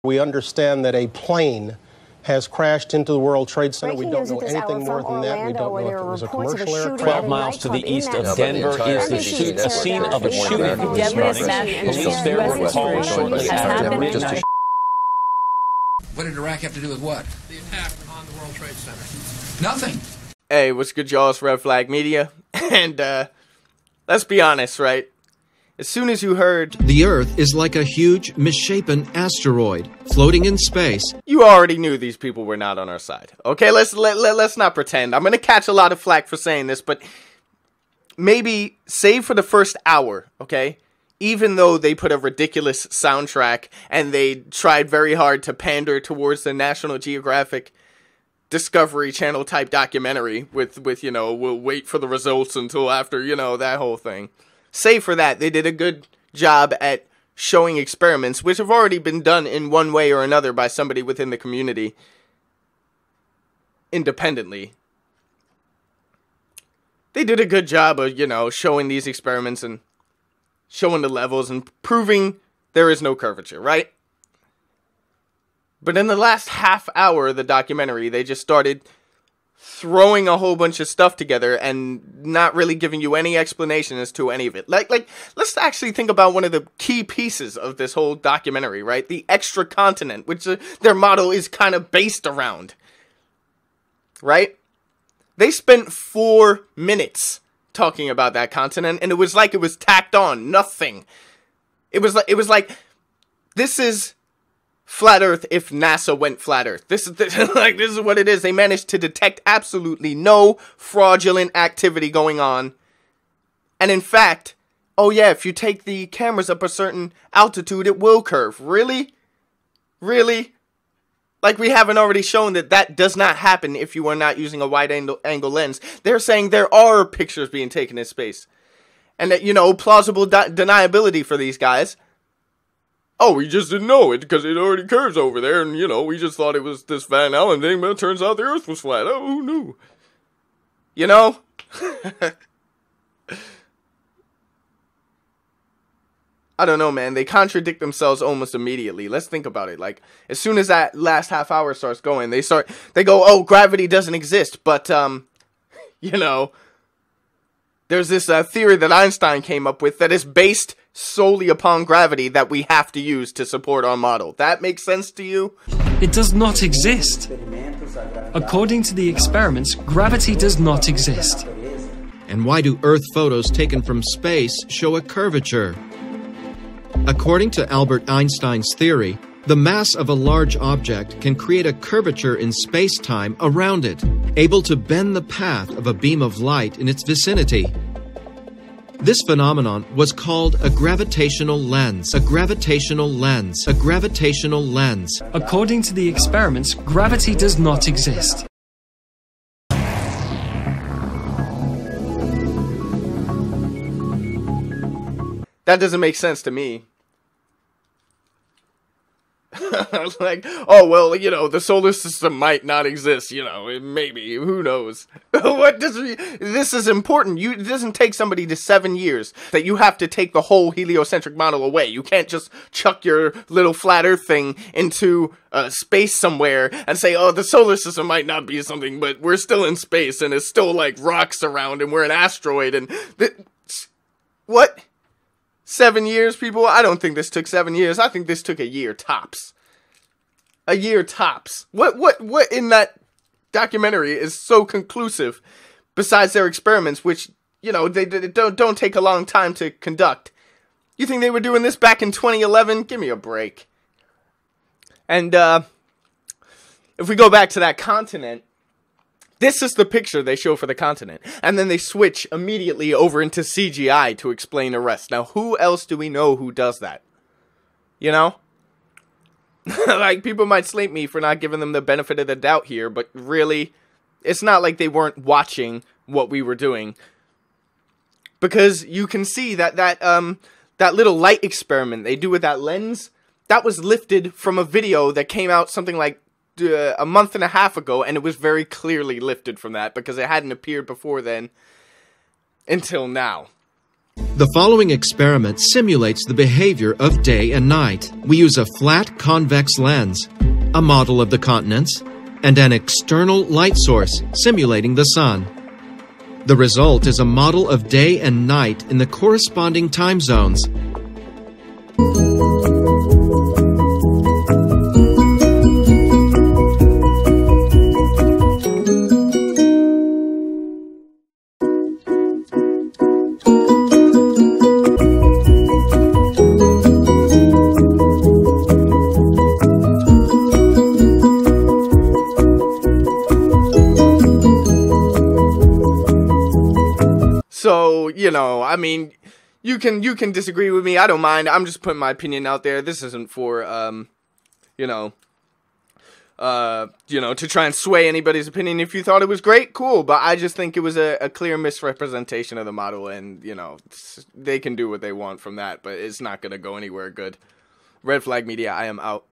We understand that a plane has crashed into the World Trade Center. We don't know anything more than that. We don't know if it was a commercial aircraft. 12 miles to the east of Denver is the scene of a shooting. Police there were called shortly after midnight. What did Iraq have to do with what? The attack on the World Trade Center. Nothing. Hey, what's good, y'all? It's Red Flag Media. And, let's be honest, right? As soon as you heard the Earth is like a huge, misshapen asteroid floating in space, you already knew these people were not on our side. Okay, let's not pretend. I'm gonna catch a lot of flack for saying this, but maybe save for the first hour, okay? Even though they put a ridiculous soundtrack and they tried very hard to pander towards the National Geographic Discovery Channel type documentary with you know, we'll wait for the results until after, you know, that whole thing. Save for that, they did a good job at showing experiments, which have already been done in one way or another by somebody within the community independently. They did a good job of, you know, showing these experiments and showing the levels and proving there is no curvature, right? But in the last half hour of the documentary, they just started throwing a whole bunch of stuff together and not really giving you any explanation as to any of it. Like, let's actually think about one of the key pieces of this whole documentary, right? The extra continent, which their motto is kind of based around, right? They spent 4 minutes talking about that continent, and it was like it was tacked on. Nothing. It was like this is Flat Earth if NASA went flat Earth. This is what it is. They managed to detect absolutely no fraudulent activity going on. And in fact, oh yeah, if you take the cameras up a certain altitude, it will curve. Really? Really? Like we haven't already shown that does not happen if you are not using a wide angle lens. They're saying there are pictures being taken in space. And that, you know, plausible deniability for these guys. Oh, we just didn't know it because it already curves over there, and, you know, we just thought it was this Van Allen thing, but it turns out the Earth was flat. Oh, who knew? You know? I don't know, man. They contradict themselves almost immediately. Let's think about it. Like, as soon as that last half hour starts going, they go, oh, gravity doesn't exist, but, you know, there's this theory that Einstein came up with that is based solely upon gravity that we have to use to support our model. That makes sense to you? It does not exist. According to the experiments, gravity does not exist. And why do Earth photos taken from space show a curvature? According to Albert Einstein's theory, the mass of a large object can create a curvature in space-time around it, able to bend the path of a beam of light in its vicinity. This phenomenon was called a gravitational lens. A gravitational lens. A gravitational lens. According to the experiments, gravity does not exist. That doesn't make sense to me. Like, oh, well, you know, the solar system might not exist, you know, maybe, who knows? This is important. It doesn't take somebody to 7 years that you have to take the whole heliocentric model away. You can't just chuck your little flat Earth thing into space somewhere and say, oh, the solar system might not be something, but we're still in space and it's still like rocks around and we're an asteroid and... What? 7 years, people? I don't think this took 7 years. I think this took a year tops. A year tops. What in that documentary is so conclusive besides their experiments, which, you know, they don't take a long time to conduct? You think they were doing this back in 2011? Give me a break. And if we go back to that continent, this is the picture they show for the continent. And then they switch immediately over into CGI to explain the rest. Now, who else do we know who does that? You know? Like, people might slate me for not giving them the benefit of the doubt here, but really, it's not like they weren't watching what we were doing. Because you can see that that little light experiment they do with that lens, that was lifted from a video that came out something like a month and a half ago, and it was very clearly lifted from that because it hadn't appeared before then until now. The following experiment simulates the behavior of day and night. We use a flat convex lens, a model of the continents, and an external light source simulating the sun. The result is a model of day and night in the corresponding time zones. So, you know, I mean, you can disagree with me. I don't mind. I'm just putting my opinion out there. This isn't for, to try and sway anybody's opinion. If you thought it was great, cool. But I just think it was a clear misrepresentation of the model. And, you know, they can do what they want from that. But it's not going to go anywhere good. Red Flag Media, I am out.